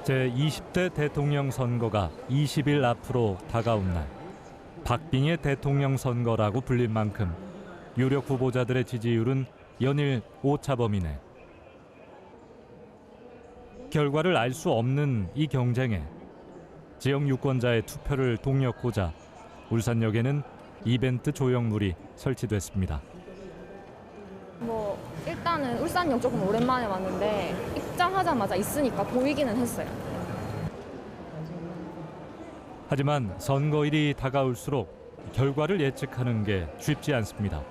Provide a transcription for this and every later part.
제20대 대통령 선거가 20일 앞으로 다가온 날, 박빙의 대통령 선거라고 불릴 만큼 유력 후보자들의 지지율은 연일 오차범위네. 결과를 알 수 없는 이 경쟁에 지역 유권자의 투표를 동력고자 울산역에는 이벤트 조형물이 설치됐습니다. 일단은 울산역 조금 오랜만에 왔는데 입장하자마자 있으니까 보이기는 했어요. 하지만 선거일이 다가올수록 결과를 예측하는 게 쉽지 않습니다.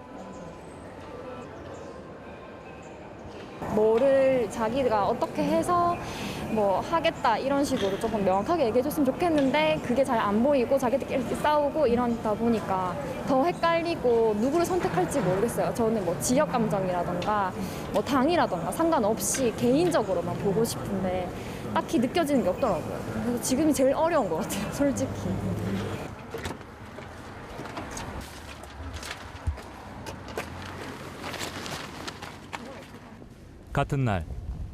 뭐를 자기가 어떻게 해서 하겠다 이런 식으로 조금 명확하게 얘기해줬으면 좋겠는데 그게 잘 안 보이고 자기들끼리 싸우고 이러다 보니까 더 헷갈리고 누구를 선택할지 모르겠어요. 저는 지역 감정이라던가 당이라던가 상관없이 개인적으로만 보고 싶은데 딱히 느껴지는 게 없더라고요. 그래서 지금이 제일 어려운 것 같아요, 솔직히. 같은 날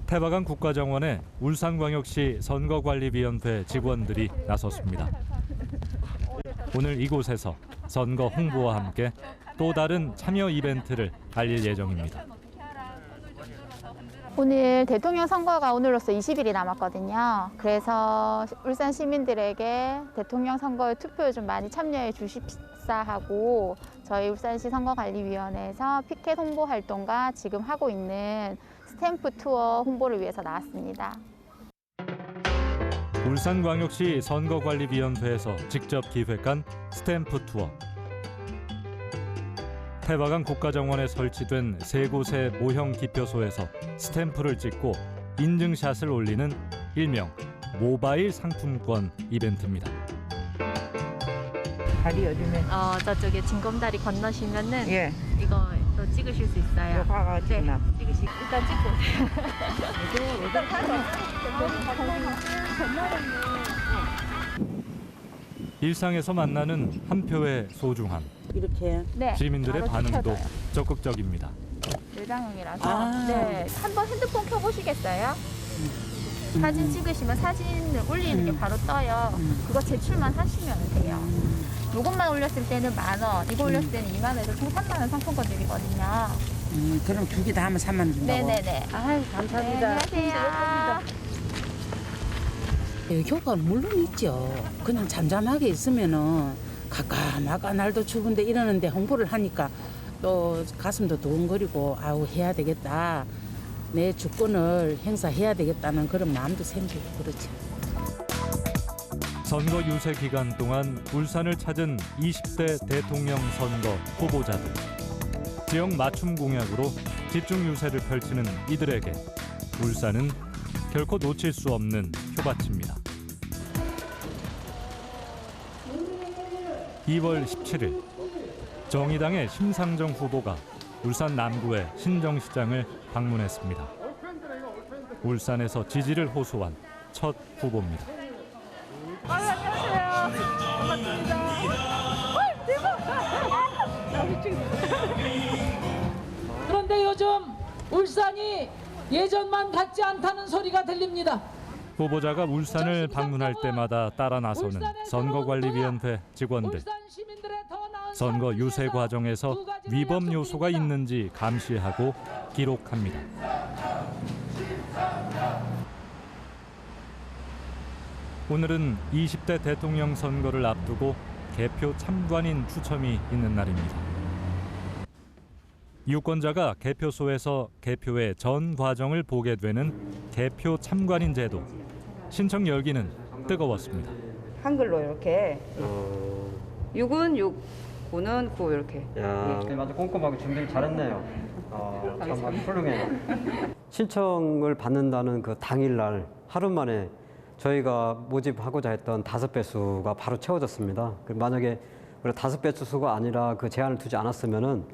태화강 국가정원에 울산광역시 선거관리위원회 직원들이 나섰습니다. 오늘 이곳에서 선거 홍보와 함께 또 다른 참여 이벤트를 알릴 예정입니다. 오늘 대통령 선거가 오늘로써 20일이 남았거든요. 그래서 울산 시민들에게 대통령 선거에 투표에 좀 많이 참여해 주십사 하고 저희 울산시 선거관리위원회에서 피켓 홍보 활동과 지금 하고 있는 스탬프 투어 홍보를 위해서 나왔습니다. 울산광역시 선거관리위원회에서 직접 기획한 스탬프 투어. 태화강 국가정원에 설치된 세 곳의 모형 기표소에서 스탬프를 찍고 인증샷을 올리는 일명 모바일 상품권 이벤트입니다. 다리 어디네? 저쪽에 징검다리 건너시면은 예. 이거 또 찍으실 수 있어요. 이거 가가 찍나? 찍으시고 일단 찍고 오세요. 일단 가자. 일상에서 만나는 한 표의 소중함. 이렇게. 네. 시민들의 바로 반응도 찍혀져요. 적극적입니다. 열방용이라서. 네. 한번 핸드폰 켜보시겠어요? 사진 찍으시면 사진을 올리는 게 바로 떠요. 그거 제출만 하시면 돼요. 요것만 올렸을 때는 10,000원, 이거 올렸을 때는 20,000원에서 총 30,000원 상품권 드리거든요. 그럼 두 개 다 하면 3만 원 준다고? 네네네. 아유, 네, 감사합니다. 안녕하세요. 효과는 물론 있죠. 그냥 잠잠하게 있으면은 가까마까 날도 추운데 이러는데 홍보를 하니까 또 가슴도 두근거리고 아우 해야 되겠다. 내 주권을 행사해야 되겠다는 그런 마음도 생기고 그렇죠. 선거 유세 기간 동안 울산을 찾은 20대 대통령 선거 후보자들. 지역 맞춤 공약으로 집중 유세를 펼치는 이들에게 울산은 결코 놓칠 수 없는 표밭입니다. 2월 17일 정의당의 심상정 후보가 울산 남구의 신정시장을 방문했습니다. 울산에서 지지를 호소한 첫 후보입니다. 안녕하세요. 반갑습니다. 그런데 요즘 울산이 예전만 같지 않다는 소리가 들립니다. 후보자가 울산을 방문할 때마다 따라 나서는 선거관리위원회 직원들. 선거 유세 과정에서 위법 요소가 있는지 감시하고 기록합니다. 오늘은 20대 대통령 선거를 앞두고 개표 참관인 추첨이 있는 날입니다. 유권자가 개표소에서 개표의 전 과정을 보게 되는 개표 참관인 제도. 신청 열기는 뜨거웠습니다. 한글로 이렇게 6은 6, 9는 9 이렇게. 야, 아주 꼼꼼하게 준비를 잘했네요. 참 아주 훌륭해요. 신청을 받는다는 그 당일날 하루 만에 저희가 모집하고자 했던 5배수가 바로 채워졌습니다. 만약에 우리 5배수 수가 아니라 그 제한을 두지 않았으면은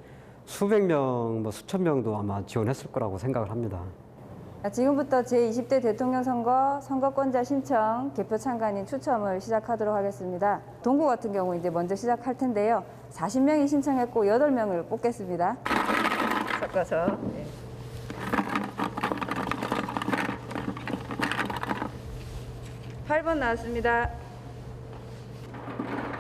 수백 명, 수천 명도 아마 지원했을 거라고 생각을 합니다. 지금부터 제20대 대통령 선거 선거권자 신청 개표 참관인 추첨을 시작하도록 하겠습니다. 동구 같은 경우 이제 먼저 시작할 텐데요. 40명이 신청했고 8명을 뽑겠습니다. 섞어서. 8번 나왔습니다.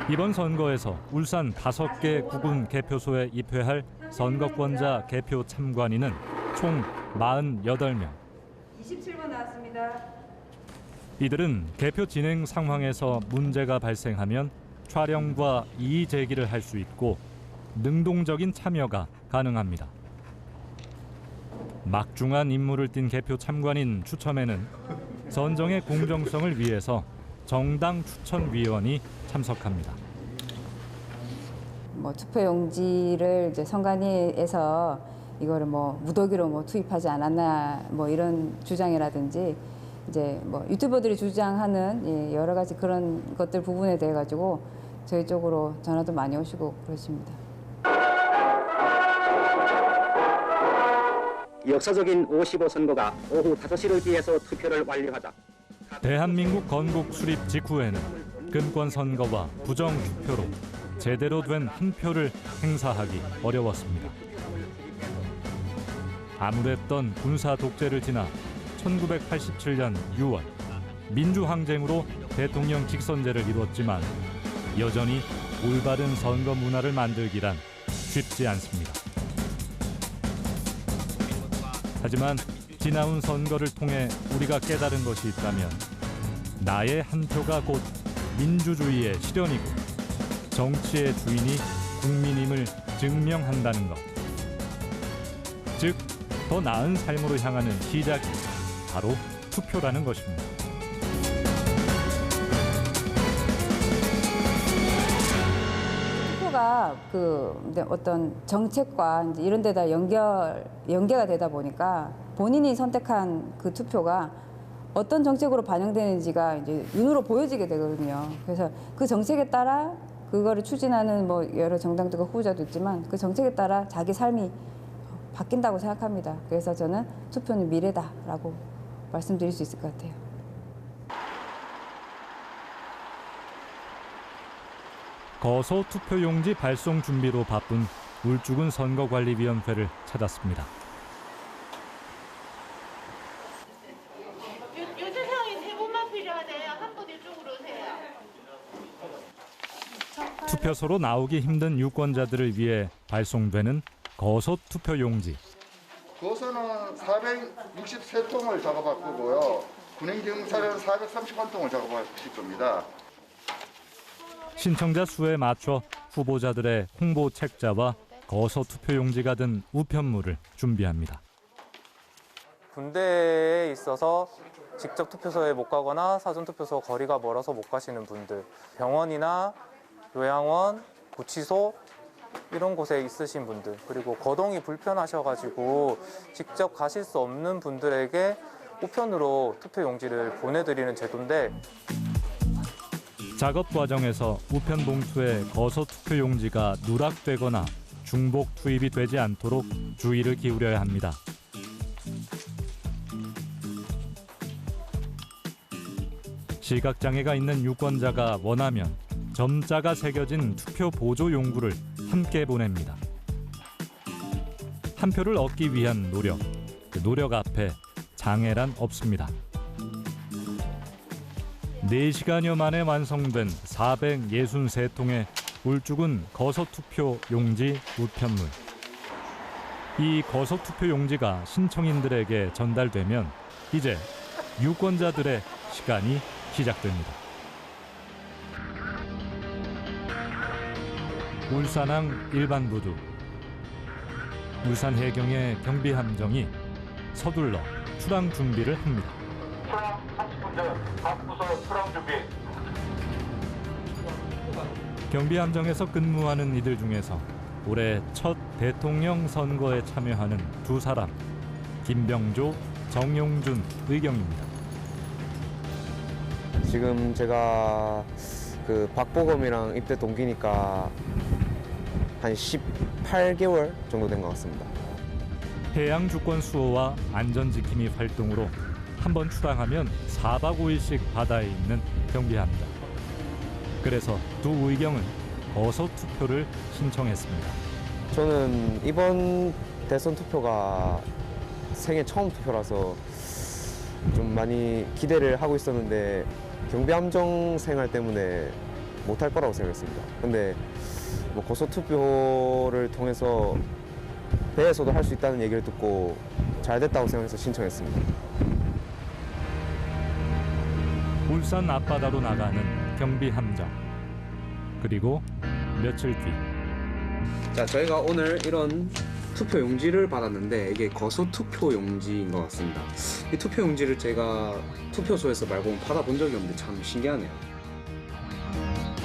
이번 선거에서 울산 5개 구군 개표소에 입회할 선거권자 개표 참관인은 총 48명. 27번 나왔습니다. 이들은 개표 진행 상황에서 문제가 발생하면 촬영과 이의 제기를 할 수 있고 능동적인 참여가 가능합니다. 막중한 임무를 띈 개표 참관인 추첨에는 선정의 공정성을 위해서 정당 추천위원이 참석합니다. 뭐 투표용지를 이제 선관위에서 이거를 뭐 무더기로 뭐 투입하지 않았나 뭐 이런 주장이라든지 이제 뭐 유튜버들이 주장하는 여러 가지 그런 것들 부분에 대해 가지고 저희 쪽으로 전화도 많이 오시고 그러십니다. 역사적인 55선거가 오후 5시를 기해서 투표를 완료하자 대한민국 건국 수립 직후에는 금권 선거와 부정 투표로 제대로 된 한 표를 행사하기 어려웠습니다. 암울했던 군사 독재를 지나 1987년 6월 민주항쟁으로 대통령 직선제를 이뤘지만 여전히 올바른 선거 문화를 만들기란 쉽지 않습니다. 하지만 지나온 선거를 통해 우리가 깨달은 것이 있다면 나의 한 표가 곧 민주주의의 실현이고 정치의 주인이 국민임을 증명한다는 것. 즉, 더 나은 삶으로 향하는 시작이 바로 투표라는 것입니다. 투표가 그 어떤 정책과 이제 이런 데다 연계가 되다 보니까 본인이 선택한 그 투표가 어떤 정책으로 반영되는지가 이제 눈으로 보여지게 되거든요. 그래서 그 정책에 따라 그거를 추진하는 뭐 여러 정당들과 후보자도 있지만 그 정책에 따라 자기 삶이 바뀐다고 생각합니다. 그래서 저는 투표는 미래다라고 말씀드릴 수 있을 것 같아요. 거소 투표용지 발송 준비로 바쁜 울주군 선거관리위원회를 찾았습니다. 유세상이 3분만 필요하대요. 한 분 이쪽으로 오세요. 투표소로 나오기 힘든 유권자들을 위해 발송되는 거소 투표용지. 거소는 463통을 작업할 거고요. 군인경찰은 431통을 작업하실 겁니다. 신청자 수에 맞춰 후보자들의 홍보 책자와 거소 투표용지가 든 우편물을 준비합니다. 군대에 있어서 직접 투표소에 못 가거나 사전투표소 거리가 멀어서 못 가시는 분들, 병원이나 요양원, 구치소 이런 곳에 있으신 분들, 그리고 거동이 불편하셔가지고 직접 가실 수 없는 분들에게 우편으로 투표용지를 보내드리는 제도인데 작업 과정에서 우편 봉투에 거소 투표용지가 누락되거나 중복 투입이 되지 않도록 주의를 기울여야 합니다. 시각장애가 있는 유권자가 원하면 점자가 새겨진 투표 보조 용구를 함께 보냅니다. 한 표를 얻기 위한 노력, 그 노력 앞에 장애란 없습니다. 4시간여 만에 완성된 463통의 울주군 거소투표 용지 우편물. 이 거소투표 용지가 신청인들에게 전달되면 이제 유권자들의 시간이 시작됩니다. 울산항 일반부두. 울산 해경의 경비함정이 서둘러 출항 준비를 합니다. 출항 30분 전 각 부서 출항 준비. 경비함정에서 근무하는 이들 중에서 올해 첫 대통령 선거에 참여하는 두 사람, 김병조, 정용준 의경입니다. 지금 제가 그 박보검이랑 입대 동기니까 한 18개월 정도 된 것 같습니다. 해양 주권 수호와 안전 지킴이 활동으로 한번 출항하면 4박 5일씩 바다에 있는 경비합니다. 그래서 두 의경은 거소 투표를 신청했습니다. 저는 이번 대선 투표가 생애 처음 투표라서 좀 많이 기대를 하고 있었는데 경비함정 생활 때문에 못할 거라고 생각했습니다. 근데 뭐 거소투표를 통해서 배에서도 할 수 있다는 얘기를 듣고 잘 됐다고 생각해서 신청했습니다. 울산 앞바다로 나가는 경비 함정. 그리고 며칠 뒤 자, 저희가 오늘 이런 투표 용지를 받았는데 이게 거소 투표 용지인 것 같습니다. 이 투표 용지를 제가 투표소에서 말고 받아본 적이 없는데 참 신기하네요.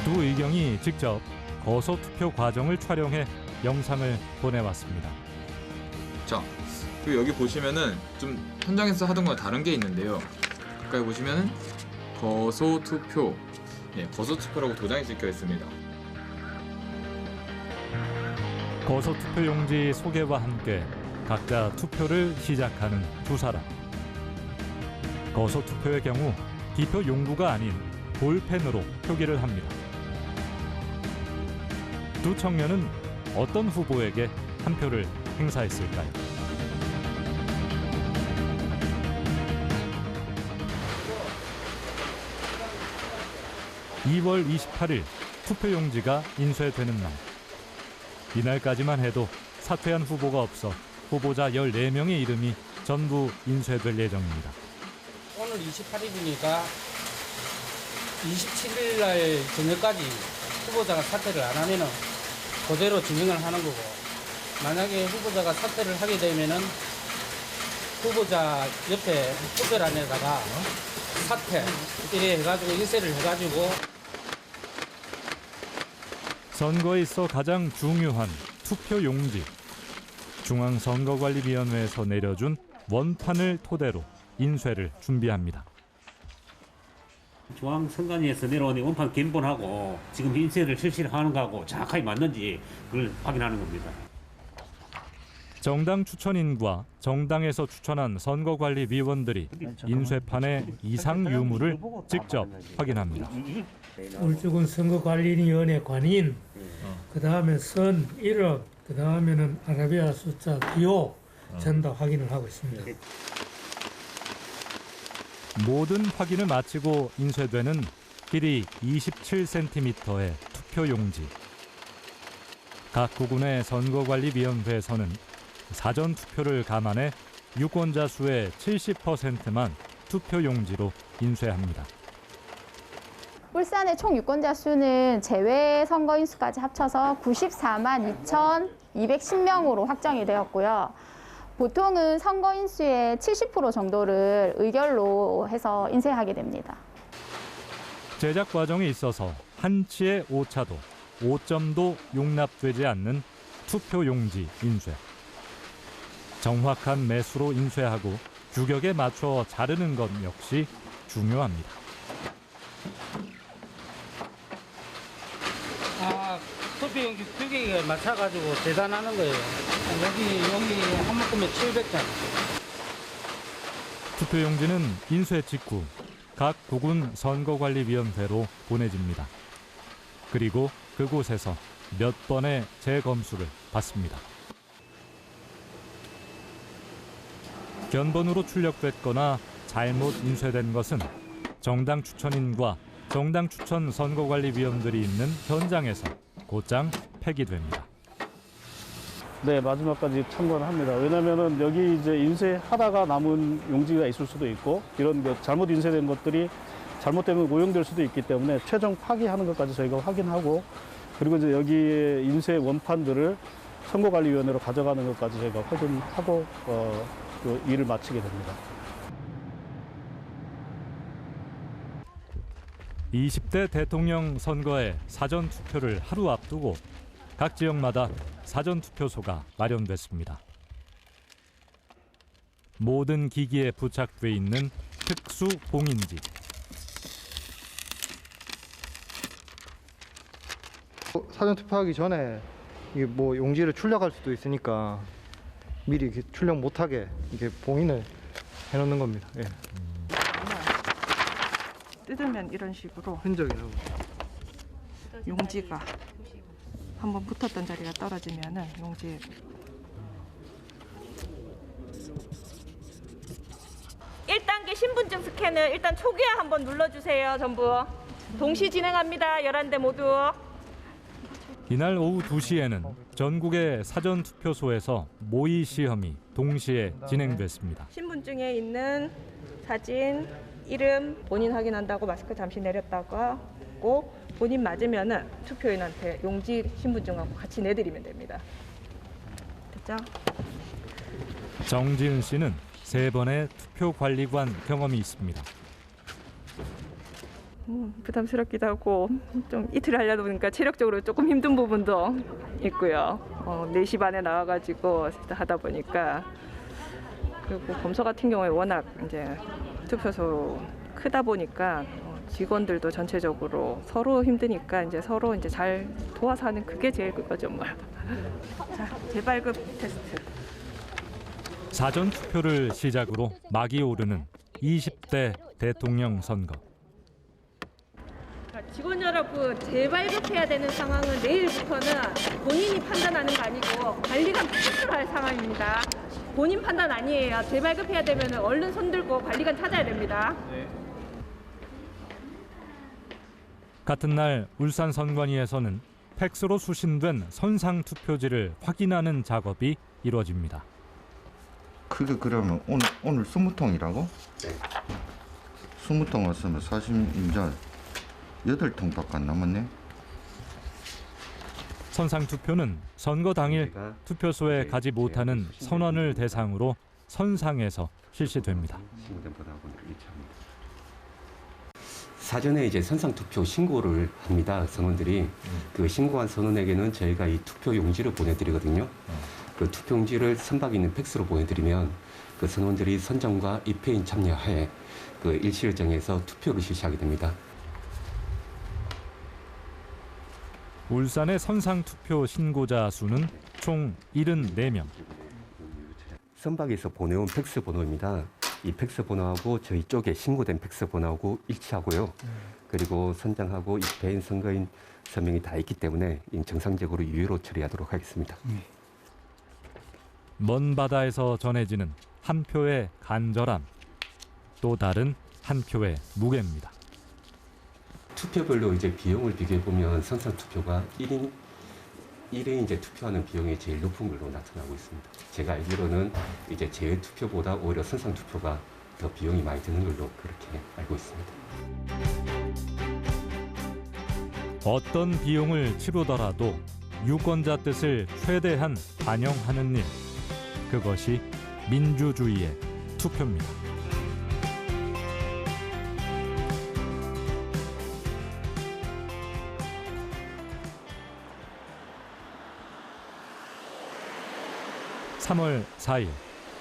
두 의경이 직접 거소 투표 과정을 촬영해 영상을 보내왔습니다. 자, 그리고 여기 보시면은 좀 현장에서 하던 거랑 다른 게 있는데요. 가까이 보시면은 거소 투표, 거소 투표라고 도장이 찍혀 있습니다. 거소 투표 용지 소개와 함께 각자 투표를 시작하는 두 사람. 거소 투표의 경우 기표 용구가 아닌 볼펜으로 표기를 합니다. 두 청년은 어떤 후보에게 한 표를 행사했을까요? (2월 28일) 투표용지가 인쇄되는 날. 이날까지만 해도 사퇴한 후보가 없어 후보자 14명의 이름이 전부 인쇄될 예정입니다. 오늘 28일이니까 27일 날 저녁까지 후보자가 사퇴를 안 하면은 그대로 진행을 하는 거고, 만약에 후보자가 사퇴를 하게 되면은 후보자 옆에 투표란에다가 사퇴 이래 해가지고 인쇄를 해가지고. 선거에 있어 가장 중요한 투표 용지. 중앙선거관리위원회에서 내려준 원판을 토대로 인쇄를 준비합니다. 중앙선관위에서 내려온 원판 견본하고 지금 인쇄를 실시를 하는 거하고 정확하게 맞는지 그걸 확인하는 겁니다. 정당 추천인과 정당에서 추천한 선거관리위원들이 인쇄판의 이상 유무를 직접 확인합니다. 울주군 선거관리위원회 관인, 그 다음에 선, 이름, 그 다음에는 아라비아 숫자, 기호 전부 다 확인을 하고 있습니다. 모든 확인을 마치고 인쇄되는 길이 27cm의 투표용지. 각 구군의 선거관리위원회에서는 사전 투표를 감안해 유권자 수의 70%만 투표용지로 인쇄합니다. 울산의 총 유권자 수는 제외 선거인 수까지 합쳐서 94만 2,210명으로 확정이 되었고요. 보통은 선거인 수의 70% 정도를 의결로 해서 인쇄하게 됩니다. 제작 과정에 있어서 한치의 오차도, 오점도 용납되지 않는 투표용지 인쇄. 정확한 매수로 인쇄하고 규격에 맞춰 자르는 것 역시 중요합니다. 투표용지 규격에 맞춰가지고 재단하는 거예요. 여기 한 묶음에 700장. 투표용지는 인쇄 직후 각 구군 선거관리위원회로 보내집니다. 그리고 그곳에서 몇 번의 재검수를 받습니다. 견본으로 출력됐거나 잘못 인쇄된 것은 정당 추천인과 정당 추천 선거관리위원들이 있는 현장에서 곧장 폐기됩니다. 네, 마지막까지 참관을 합니다. 왜냐하면 여기 이제 인쇄하다가 남은 용지가 있을 수도 있고 이런 잘못 인쇄된 것들이 잘못되면 오용될 수도 있기 때문에 최종 파기하는 것까지 저희가 확인하고, 그리고 이제 여기 인쇄 원판들을 선거관리위원회로 가져가는 것까지 저희가 확인하고 그 일을 마치게 됩니다. 20대 대통령 선거의 사전투표를 하루 앞두고 각 지역마다 사전투표소가 마련됐습니다. 모든 기기에 부착돼 있는 특수 봉인지. 사전투표하기 전에 이게 뭐 용지를 출력할 수도 있으니까 미리 이렇게 출력 못하게 이렇게 봉인을 해놓는 겁니다. 예. 뜯으면 이런 식으로 흔적이 나고 용지가 한번 붙었던 자리가 떨어지면은 용지에 1단계 신분증 스캔을 일단 초기화 한번 눌러주세요. 전부. 동시 진행합니다. 11대 모두. 이날 오후 2시에는 전국의 사전투표소에서 모의 시험이 동시에 진행됐습니다. 신분증에 있는 사진, 이름, 본인 확인한다고 마스크 잠시 내렸다고 하고 본인 맞으면은 투표인한테 용지 신분증하고 같이 내드리면 됩니다. 됐죠? 정지은 씨는 3번의 투표관리관 경험이 있습니다. 부담스럽기도 하고 좀 이틀 하려다 보니까 체력적으로 조금 힘든 부분도 있고요. 4시 반에 나와가지고 하다 보니까 그리고 검사 같은 경우에 워낙 이제 투표소 크다 보니까 직원들도 전체적으로 서로 힘드니까 이제 서로 이제 잘 도와서 하는 그게 제일 그거죠 뭐. 자, 재발급 테스트. 사전 투표를 시작으로 막이 오르는 20대 대통령 선거. 직원 여러분, 재발급해야 되는 상황은 내일부터는 본인이 판단하는 거 아니고 관리관 투표를 할 상황입니다. 본인 판단 아니에요. 재발급해야 되면 얼른 손들고 관리관 찾아야 됩니다. 같은 날 울산 선관위에서는 팩스로 수신된 선상 투표지를 확인하는 작업이 이루어집니다. 그게 그러면 오늘 20통이라고? 네. 20통 왔으면 사실 이제 8통밖에 안 남았네. 선상 투표는 선거 당일 투표소에 가지 못하는 선원을 대상으로 선상에서 실시됩니다. 사전에 이제 선상 투표 신고를 합니다. 선원들이 그 신고한 선원에게는 저희가 이 투표 용지를 보내드리거든요. 그 투표 용지를 선박 있는 팩스로 보내드리면 그 선원들이 선정과 입회인 참여하에 그 일시를 정해서 투표를 실시하게 됩니다. 울산의 선상 투표 신고자 수는 총 74명. 선박에서 보내온 팩스 번호입니다. 이 팩스 번호하고 저희 쪽에 신고된 팩스 번호하고 일치하고요. 그리고 선정하고 입회인 선거인 서명이 다 있기 때문에 정상적으로 유효로 처리하도록 하겠습니다. 먼 바다에서 전해지는 한 표의 간절함, 또 다른 한 표의 무게입니다. 투표별로 이제 비용을 비교해 보면 선상 투표가 1인 이제 투표하는 비용이 제일 높은 걸로 나타나고 있습니다. 제가 알기로는 이제 제외 투표보다 오히려 선상 투표가 더 비용이 많이 드는 걸로 그렇게 알고 있습니다. 어떤 비용을 치르더라도 유권자 뜻을 최대한 반영하는 일, 그것이 민주주의의 투표입니다. (3월 4일)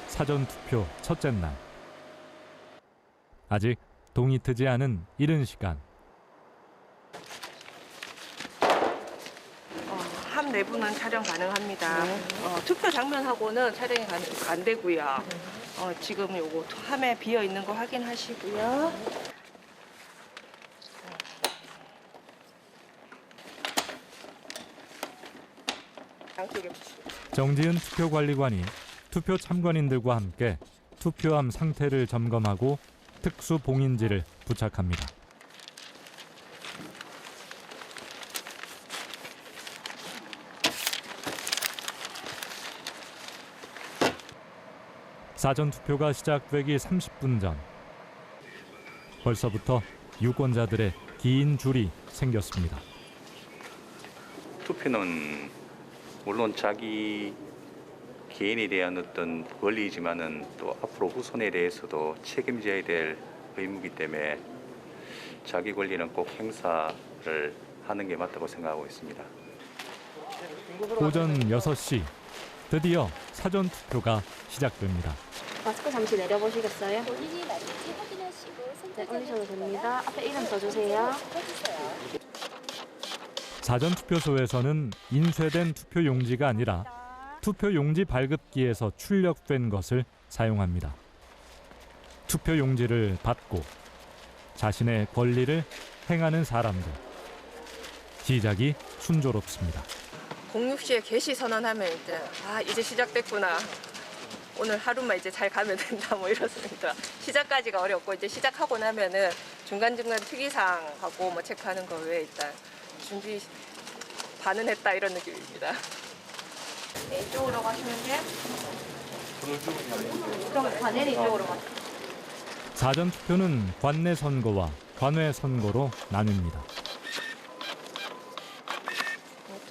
사전투표 첫째 날. 아직 동이 트지 않은 이른 시간. 함 내부는 촬영 가능합니다. 투표 장면하고는 촬영이 안 되고요. 지금 요거 함에 비어 있는 거 확인하시고요. 정지은 투표관리관이 투표 참관인들과 함께 투표함 상태를 점검하고 특수 봉인지를 부착합니다. 사전투표가 시작되기 30분 전, 벌써부터 유권자들의 긴 줄이 생겼습니다. 투표는 물론 자기 개인에 대한 어떤 권리이지만은 또 앞으로 후손에 대해서도 책임져야 될 의무이기 때문에 자기 권리는 꼭 행사를 하는 게 맞다고 생각하고 있습니다. 오전 6시, 드디어 사전투표가 시작됩니다. 마스크 잠시 내려보시겠어요? 본인이 맞는지 확인하시고 올리셔도 됩니다. 앞에 이름 써주세요. 사전투표소에서는 인쇄된 투표용지가 아니라 투표용지 발급기에서 출력된 것을 사용합니다. 투표용지를 받고 자신의 권리를 행하는 사람들. 시작이 순조롭습니다. 06시에 개시 선언하면 이제 시작됐구나. 오늘 하루만 이제 잘 가면 된다 뭐 이렇습니다. 시작까지가 어렵고 이제 시작하고 나면은 중간중간 특이사항하고 뭐 체크하는 거 외에 일단 준비 반은 했다 이런 느낌입니다. 네, 이쪽으로 가시면 돼요. 관내 이쪽으로 가세요. 사전 투표는 관내 선거와 관외 선거로 나뉩니다.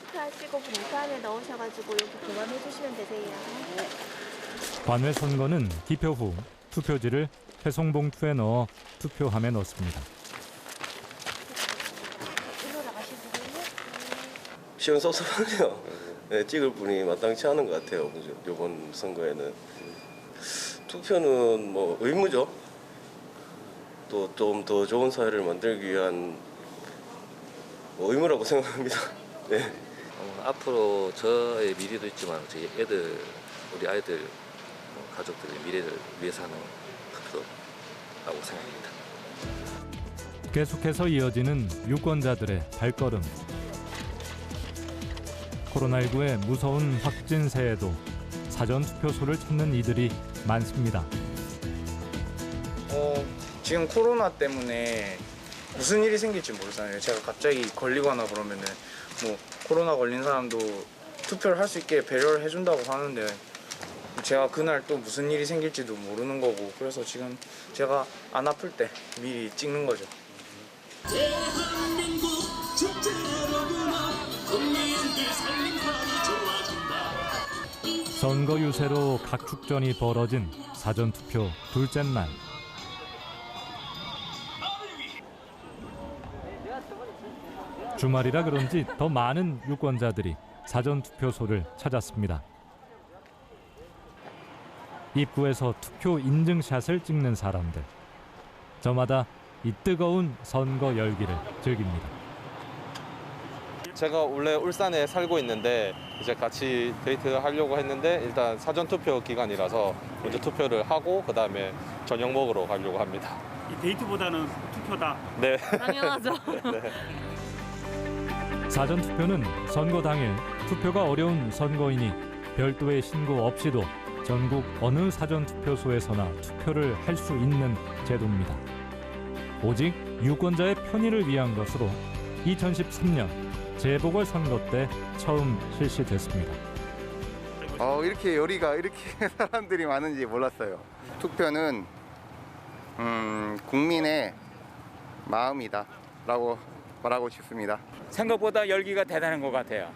투표하시고 봉투안에 넣으셔가지고 여기 보관해 주시면 되세요. 관외 선거는 기표 후 투표지를 회송 봉투에 넣어 투표함에 넣습니다. 시원섭섭하네요. 네, 찍을 분이 마땅치 않은 것 같아요. 이번 선거에는 투표는 뭐 의무죠. 또 좀 더 좋은 사회를 만들기 위한 의무라고 생각합니다. 네. 앞으로 저의 미래도 있지만 저희 애들, 우리 아이들, 가족들의 미래를 위해서 하는 투표라고 생각합니다. 계속해서 이어지는 유권자들의 발걸음. 코로나19의 무서운 확진세에도 사전투표소를 찾는 이들이 많습니다. 지금 코로나 때문에 무슨 일이 생길지 모르잖아요. 제가 갑자기 걸리거나 그러면은 뭐 코로나 걸린 사람도 투표를 할 수 있게 배려를 해준다고 하는데 제가 그날 또 무슨 일이 생길지도 모르는 거고 그래서 지금 제가 안 아플 때 미리 찍는 거죠. 선거 유세로 각축전이 벌어진 사전투표 둘째 날. 주말이라 그런지 더 많은 유권자들이 사전투표소를 찾았습니다. 입구에서 투표 인증샷을 찍는 사람들. 저마다 이 뜨거운 선거 열기를 즐깁니다. 제가 원래 울산에 살고 있는데 이제 같이 데이트하려고 했는데 일단 사전투표 기간이라서 먼저 투표를 하고 그다음에 저녁 먹으러 가려고 합니다. 이 데이트보다는 투표다. 네. 당연하죠. 네. 사전투표는 선거 당일 투표가 어려운 선거인이 별도의 신고 없이도 전국 어느 사전투표소에서나 투표를 할 수 있는 제도입니다. 오직 유권자의 편의를 위한 것으로 2013년 재보궐선거 때 처음 실시됐습니다. 이렇게 열의가 이렇게 사람들이 많은지 몰랐어요. 투표는 국민의 마음이다 라고 말하고 싶습니다. 생각보다 열기가 대단한 것 같아요.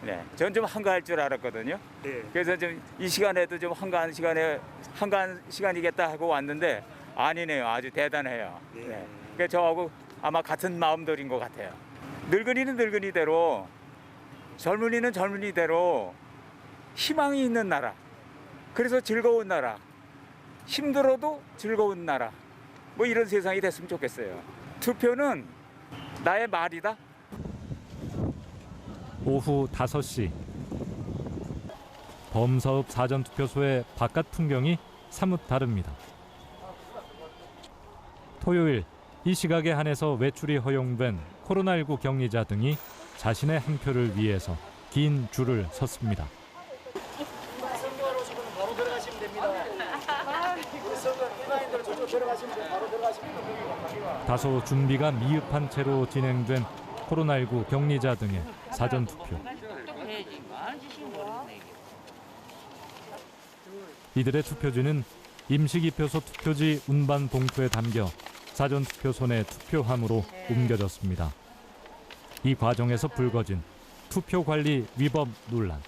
네, 저는 좀 한가할 줄 알았거든요. 네. 그래서 좀 이 시간에도 좀 한가한 시간이겠다 하고 왔는데 아니네요. 아주 대단해요. 네. 그러니까 저하고 아마 같은 마음들인 것 같아요. 늙은이는 늙은이대로, 젊은이는 젊은이대로 희망이 있는 나라. 그래서 즐거운 나라. 힘들어도 즐거운 나라. 뭐 이런 세상이 됐으면 좋겠어요. 투표는 나의 말이다. 오후 5시. 범사읍 사전투표소의 바깥 풍경이 사뭇 다릅니다. 토요일 이 시각에 한해서 외출이 허용된 코로나19 격리자 등이 자신의 한 표를 위해서 긴 줄을 섰습니다. 선거하러 오신 분은 바로 들어가시면 됩니다. 선거 일반인들 저쪽 들어가시면 바로 들어가시면 됩니다. 다소 준비가 미흡한 채로 진행된 코로나19 격리자 등의 사전투표. 이들의 투표지는 임시기표소 투표지 운반 봉투에 담겨 사전투표소 내 투표함으로 옮겨졌습니다. 이 과정에서 불거진 투표관리 위법 논란.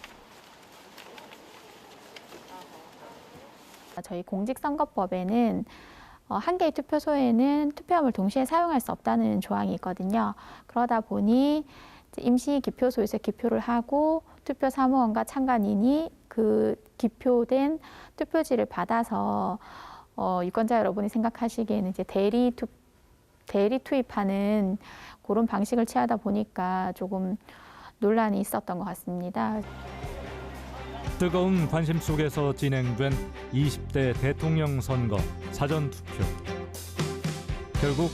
저희 공직선거법에는 한 개의 투표소에는 투표함을 동시에 사용할 수 없다는 조항이 있거든요. 그러다 보니 임시 기표소에서 기표를 하고 투표 사무원과 참관인이 그 기표된 투표지를 받아서 유권자 여러분이 생각하시기에는 이제 대리 투입하는 그런 방식을 취하다 보니까 조금 논란이 있었던 것 같습니다. 뜨거운 관심 속에서 진행된 20대 대통령 선거 사전투표. 결국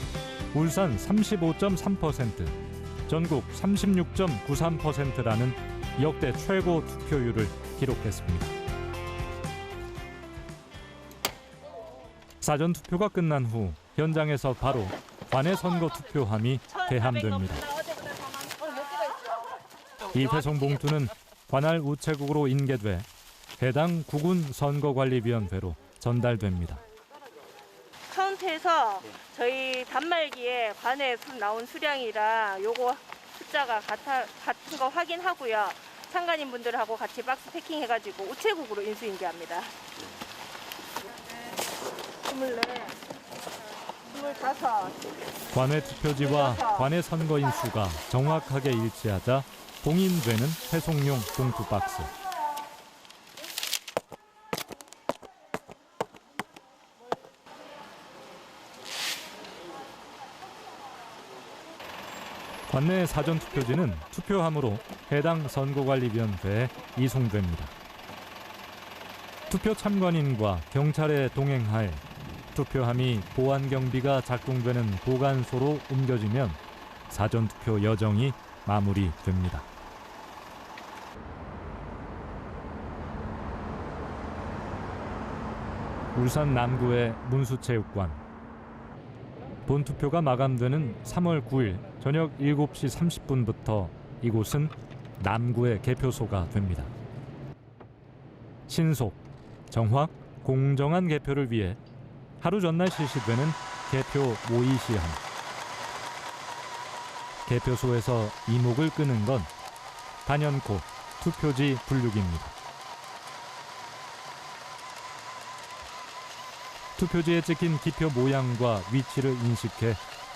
울산 35.3%, 전국 36.93%라는 역대 최고 투표율을 기록했습니다. 사전 투표가 끝난 후 현장에서 바로 관내 선거 투표함이 개함됩니다. 이 배송 봉투는 관할 우체국으로 인계돼 해당 구군 선거관리위원회로 전달됩니다. 카운트에서 저희 단말기에 관에 나온 수량이랑 요거 숫자가 같은 거 확인하고요. 참관인 분들하고 같이 박스 패킹해가지고 우체국으로 인수인계합니다. 24, 25. 관외 투표지와 관외 선거인 수가 정확하게 일치하자 봉인되는 배송용 봉투 박스. 관내 사전 투표지는 투표함으로 해당 선거관리위원회에 이송됩니다. 투표 참관인과 경찰의 동행하에 투표함이 보안 경비가 작동되는 보관소로 옮겨지면 사전 투표 여정이 마무리됩니다. 울산 남구의 문수체육관. 본투표가 마감되는 3월 9일 저녁 7시 30분부터 이곳은 남구의 개표소가 됩니다. 신속, 정확, 공정한 개표를 위해 하루 전날 실시되는 개표 모의 시험. 개표소에서 이목을 끄는 건 단연코 투표지 분류기입니다. 투표지에 찍힌 기표 모양과 위치를 인식해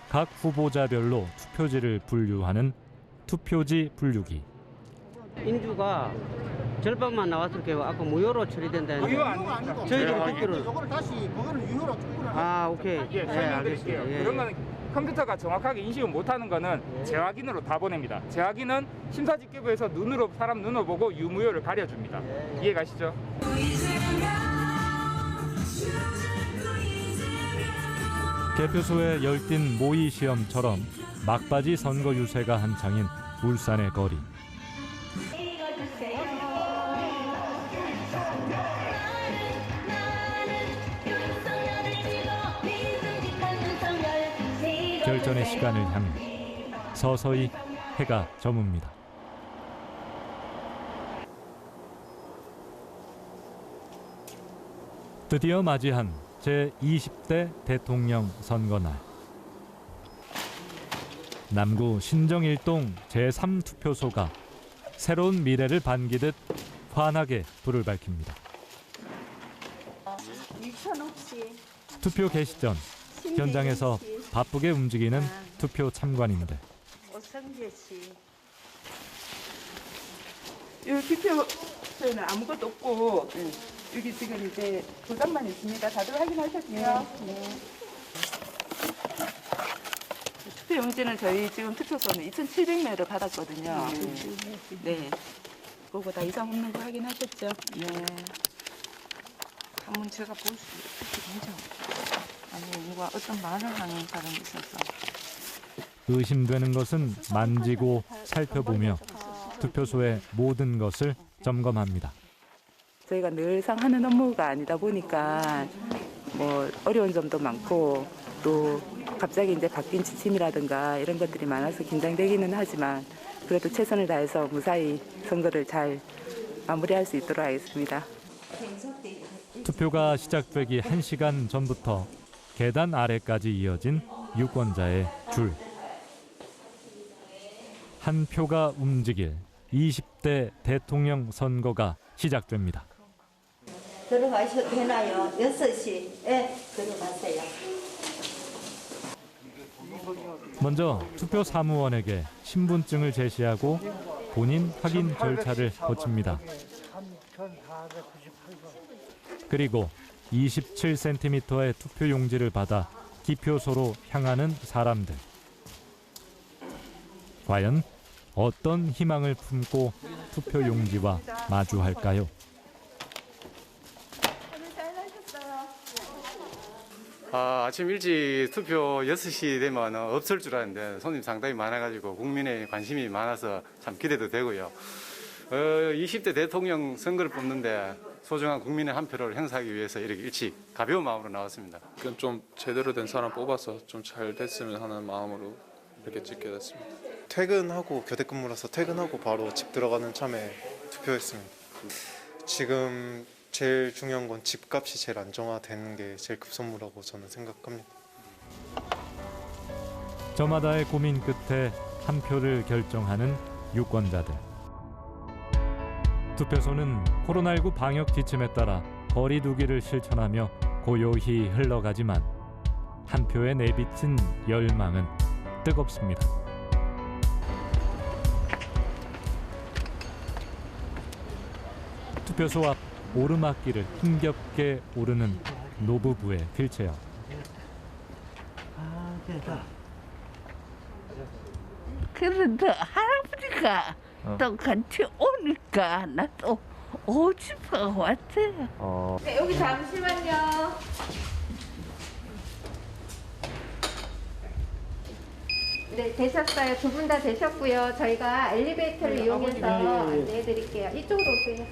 각 후보자별로 투표지를 분류하는 투표지 분류기. 인주가 절반만 나왔을 경우 아까 무효로 처리된다는데 무효 아니고 저희들이 듣기로 이거를 다시 그거는 유효로 충분히 오케이. 예, 설명드릴게요. 알겠습니다. 예. 그러면 컴퓨터가 정확하게 인식을 못하는 거는 재확인으로 다 보냅니다. 재확인은 심사집계부에서 눈으로 사람 눈으로 보고 유무효를 가려줍니다. 이해가시죠? 개표소에 열띤 모의 시험처럼 막바지 선거 유세가 한창인 울산의 거리. 결전의 시간을 향해 서서히 해가 저뭅니다. 드디어 맞이한 제20대 대통령 선거날. 남구 신정일동 제3투표소가 새로운 미래를 반기듯 환하게 불을 밝힙니다. 투표 개시 전 현장에서 바쁘게 움직이는 투표 참관인들. 오성재 씨. 이 투표소에는 아무것도 없고 여기 지금 이제 도장만 있습니다. 다들 확인하셨죠? 네. 투표 용지는 저희 지금 투표소는 2,700매를 받았거든요. 네. 그거 다 이상 없는 거 확인하셨죠? 네. 한번 제가 볼 수 있죠? 아니, 누가 어떤 말을 하는 사람이 있어서. 의심되는 것은 만지고 살펴보며 투표소의 모든 것을 점검합니다. 저희가 늘상 하는 업무가 아니다 보니까 뭐 어려운 점도 많고 또 갑자기 이제 바뀐 지침이라든가 이런 것들이 많아서 긴장되기는 하지만 그래도 최선을 다해서 무사히 선거를 잘 마무리할 수 있도록 하겠습니다. 투표가 시작되기 1시간 전부터 계단 아래까지 이어진 유권자의 줄. 한 표가 움직일 20대 대통령 선거가 시작됩니다. 들어가셔도 되나요? 6시에 들어가세요. 먼저 투표 사무원에게 신분증을 제시하고 본인 확인 절차를 거칩니다. 그리고 27cm의 투표 용지를 받아 기표소로 향하는 사람들. 과연 어떤 희망을 품고 투표 용지와 마주할까요? 아침 일찍 투표 6시 되면 없을 줄 알았는데 손님 상당히 많아가지고 국민의 관심이 많아서 참 기대도 되고요. 20대 대통령 선거를 뽑는데 소중한 국민의 한 표를 행사하기 위해서 이렇게 일찍 가벼운 마음으로 나왔습니다. 좀 제대로 된 사람 뽑아서 좀 잘 됐으면 하는 마음으로 이렇게 찍게 됐습니다. 퇴근하고 교대 근무라서 퇴근하고 바로 집 들어가는 참에 투표했습니다. 지금 제일 중요한 건 집값이 제일 안정화되는 게 제일 급선무라고 저는 생각합니다. 저마다의 고민 끝에 한 표를 결정하는 유권자들. 투표소는 코로나19 방역 지침에 따라 거리 두기를 실천하며 고요히 흘러가지만 한 표에 내비친 열망은 뜨겁습니다. 투표소 앞 오르막길을 힘겹게 오르는 노부부의 휠체어. 그래도 할아버지가 또 같이 오니까 나 또 오고 싶어 왔어요. 네, 여기 잠시만요. 네, 되셨어요. 두 분 다 되셨고요. 저희가 엘리베이터를 이용해서 안내해 드릴게요. 이쪽으로 오세요.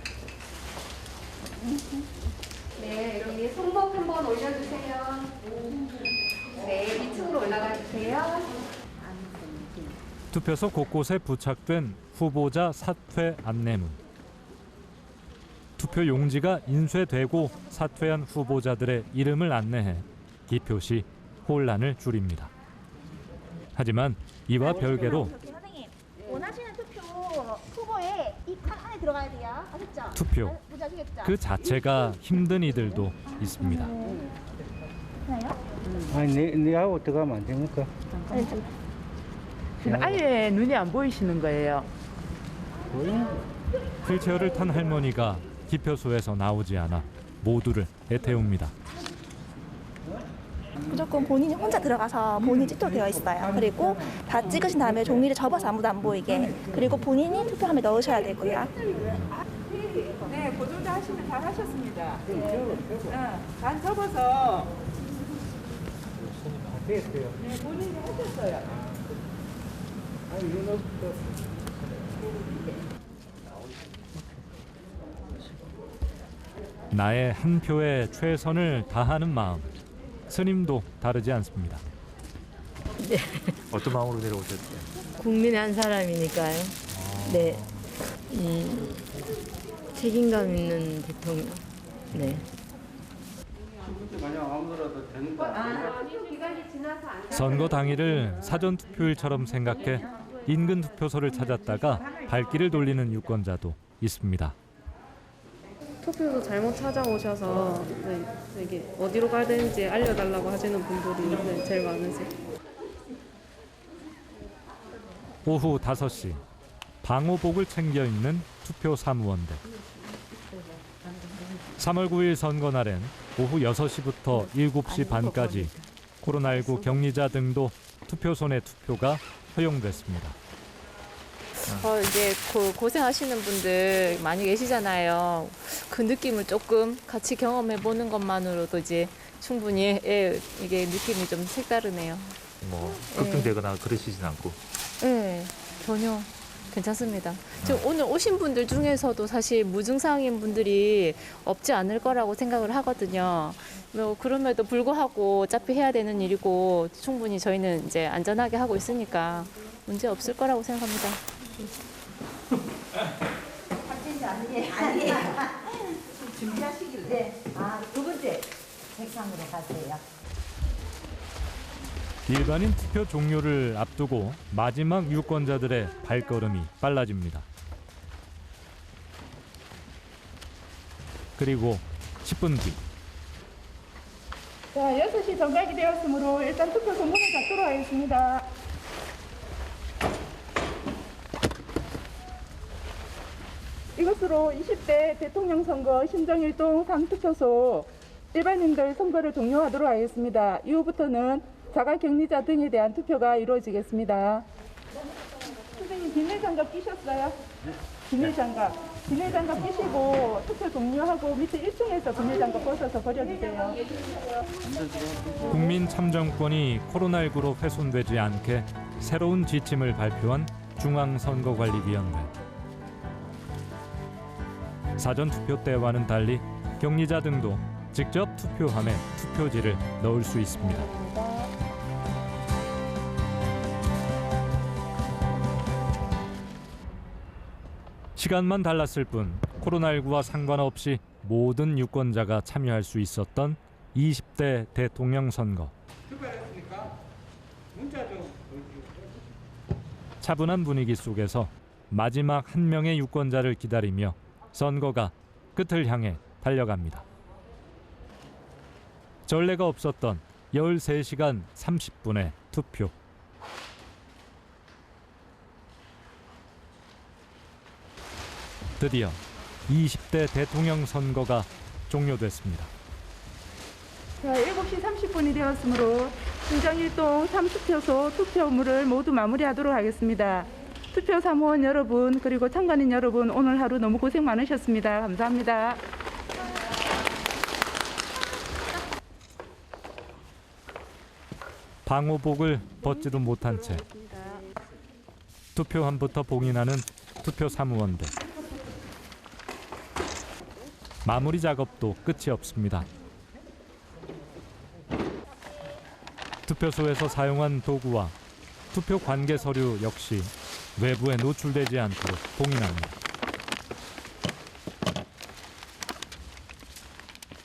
네, 여기 손목 한번 올려주세요. 네, 2층으로 올라가 주세요. 투표소 곳곳에 부착된 후보자 사퇴 안내문. 투표 용지가 인쇄되고 사퇴한 후보자들의 이름을 안내해 기표 시 혼란을 줄입니다. 하지만 이와 별개로 선생님, 원하시는 투표 후보에 이 칸 안에 들어가야 돼요. 아셨죠? 투표 뭔지 아시겠죠? 그 자체가 힘든 이들도 있습니다. 아니, 내하고 들어가면 안 됩니까? 아예 눈이 안 보이시는 거예요. 휠체어를 탄 할머니가 기표소에서 나오지 않아 모두를 애태웁니다. 무조건 본인이 혼자 들어가서 본인이 투표되어 있어요. 그리고 다 찍으신 다음에 종이를 접어서 아무도 안 보이게. 그리고 본인이 투표함에 넣으셔야 되고요. 네, 보조자 하시면 잘 하셨습니다. 반 접어서. 네, 본인이 하셨어요. 나의 한 표에 최선을 다하는 마음. 스님도 다르지 않습니다. 네. 어떤 마음으로 내려오셨어요? 국민의 한 사람이니까요. 네. 책임감 있는 대통령. 네. 선거 당일을 사전 투표일처럼 생각해 인근 투표소를 찾았다가 발길을 돌리는 유권자도 있습니다. 투표소 잘못 찾아오셔서 이게 어디로 가야 되는지 알려달라고 하시는 분들이 제일 많으세요. 오후 5시 방호복을 챙겨 입는 투표 사무원들. 3월 9일 선거 날엔 오후 6시부터 7시 반까지 코로나19 격리자 등도 투표소 내 투표가 허용됐습니다. 이제 고생하시는 분들 많이 계시잖아요. 그 느낌을 조금 같이 경험해 보는 것만으로도 이제 충분히 이게 느낌이 좀 색다르네요. 뭐 걱정되거나 그러시진 않고. 네, 전혀 괜찮습니다. 지금 오늘 오신 분들 중에서도 사실 무증상인 분들이 없지 않을 거라고 생각을 하거든요. 뭐 그럼에도 불구하고 어차피 해야 되는 일이고 충분히 저희는 이제 안전하게 하고 있으니까 문제 없을 거라고 생각합니다. 아니에요. 준비하시길래. 네. 두 번째 책상으로 가세요. 일반인 투표 종료를 앞두고 마지막 유권자들의 발걸음이 빨라집니다. 그리고 10분 뒤. 자, 6시 정각이 되었으므로 일단 투표소 문을 닫도록 하겠습니다. 이것으로 20대 대통령 선거 신정일동 상투표소 일반인들 선거를 종료하도록 하겠습니다. 이후부터는 자가격리자 등에 대한 투표가 이루어지겠습니다. 선생님 비닐장갑 끼셨어요? 비닐장갑. 비닐장갑 끼시고 투표 종료하고 밑에 1층에서 비닐장갑 벗어서 버려주세요. 국민참정권이 코로나19로 훼손되지 않게 새로운 지침을 발표한 중앙선거관리위원회. 사전투표 때와는 달리 격리자 등도 직접 투표함에 투표지를 넣을 수 있습니다. 시간만 달랐을 뿐 코로나19와 상관없이 모든 유권자가 참여할 수 있었던 20대 대통령 선거. 차분한 분위기 속에서 마지막 한 명의 유권자를 기다리며 선거가 끝을 향해 달려갑니다. 전례가 없었던 13시간 30분의 투표. 드디어 20대 대통령 선거가 종료됐습니다. 자, 7시 30분이 되었으므로 신장 1동 3투표소 투표물을 모두 마무리하도록 하겠습니다. 투표 사무원 여러분 그리고 참관인 여러분 오늘 하루 너무 고생 많으셨습니다. 감사합니다. 방호복을 벗지도 못한 채 투표함부터 봉인하는 투표 사무원들. 마무리 작업도 끝이 없습니다. 투표소에서 사용한 도구와 투표 관계 서류 역시 외부에 노출되지 않도록 봉인합니다.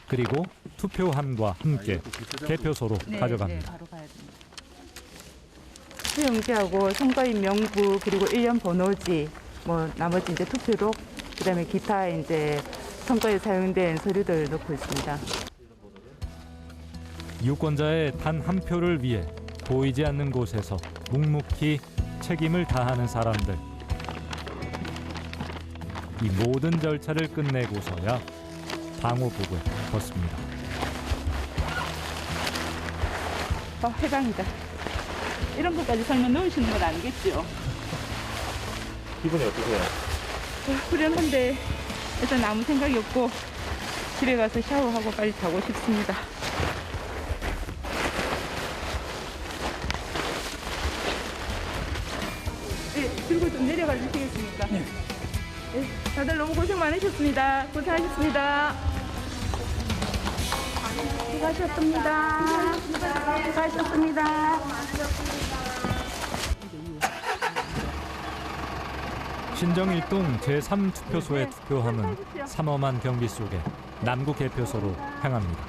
그리고 투표함과 함께 개표소로 가져갑니다. 투표용지하고 선거인 명부 그리고 일련 번호지 나머지 이제 투표록 그다음에 기타 이제 선거에 사용된 서류들 넣고 있습니다. 유권자의 단 한 표를 위해 보이지 않는 곳에서 묵묵히 책임을 다하는 사람들. 이 모든 절차를 끝내고서야 방호복을 벗습니다. 해방이다. 이런 것까지 설명 넣으시는 건 아니겠죠? 기분이 어떠세요? 후련한데 일단 아무 생각이 없고 집에 가서 샤워하고 빨리 자고 싶습니다. 네, 들고 좀 내려가 주시겠습니까? 네. 네, 다들 너무 고생 많으셨습니다. 고생하셨습니다. 수고하셨습니다. 수고하셨습니다. 신정 1동 제3투표소의 투표함은 삼엄한 경비 속에 남구 개표소로 향합니다.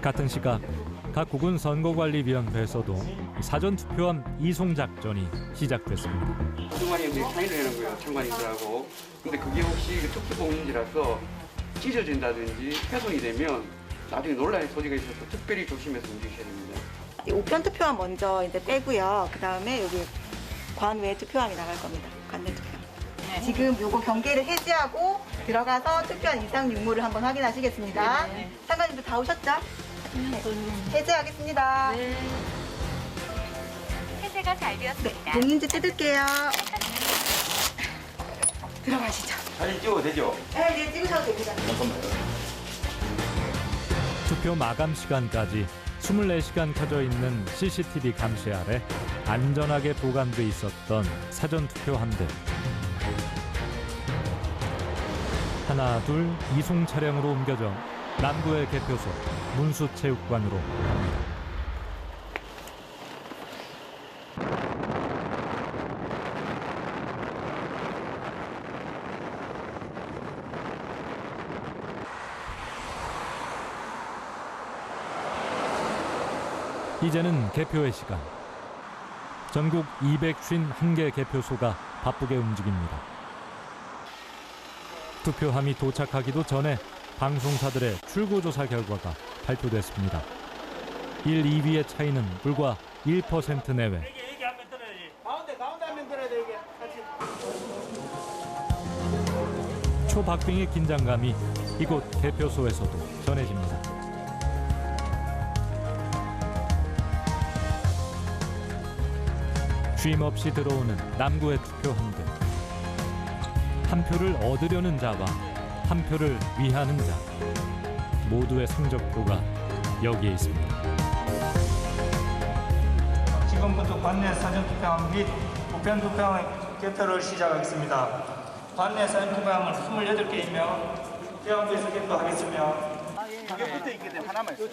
같은 시각 각국은 선거관리위원회에서도 사전투표함 이송 작전이 시작됐습니다. 중관님들이 상의를 해놓은 거예요, 참관인들하고. 근데 그게 혹시 특수공인지라서 찢어진다든지 훼손이 되면 나중에 논란의 소지가 있어서 특별히 조심해서 움직이셔야 됩니다. 우편 투표함 먼저 이제 빼고요. 그 다음에 여기 관외 투표함이 나갈 겁니다. 관내 투표함. 네. 지금 요거 경계를 해제하고 들어가서 투표한 이상 유무를 한번 확인하시겠습니다. 네. 참관인들 다 오셨죠? 네. 해제하겠습니다. 네. 해제가 잘 되었습니다. 네. 봉인지 뜯을게요. 들어가시죠. 사진 찍어도 되죠? 네, 찍으셔도 됩니다. 잠깐만요. 투표 마감 시간까지 24시간 켜져 있는 CCTV 감시 아래 안전하게 보관돼 있었던 사전투표함들. 하나 둘 이송 차량으로 옮겨져 남구의 개표소 문수체육관으로 갑니다. 이제는 개표의 시간. 전국 251개 개표소가 바쁘게 움직입니다. 투표함이 도착하기도 전에 방송사들의 출고조사 결과가 발표됐습니다. 1, 2위의 차이는 불과 1% 내외. 가운데 한명 들어야 돼, 이게. 초박빙의 긴장감이 이곳 개표소에서도 전해집니다. 쉼 없이 들어오는 남구의 투표함들. 한 표를 얻으려는 자와 한 표를 위하는 자. 모두의 성적표가 여기에 있습니다. 지금부터 관내 사전투표함 및 우편투표함의 개표를 시작하겠습니다. 관내 사인 투표함은 28개이며 대학부에서 개표하겠으며 이게 붙어 있기 때문에 하나만 있어요.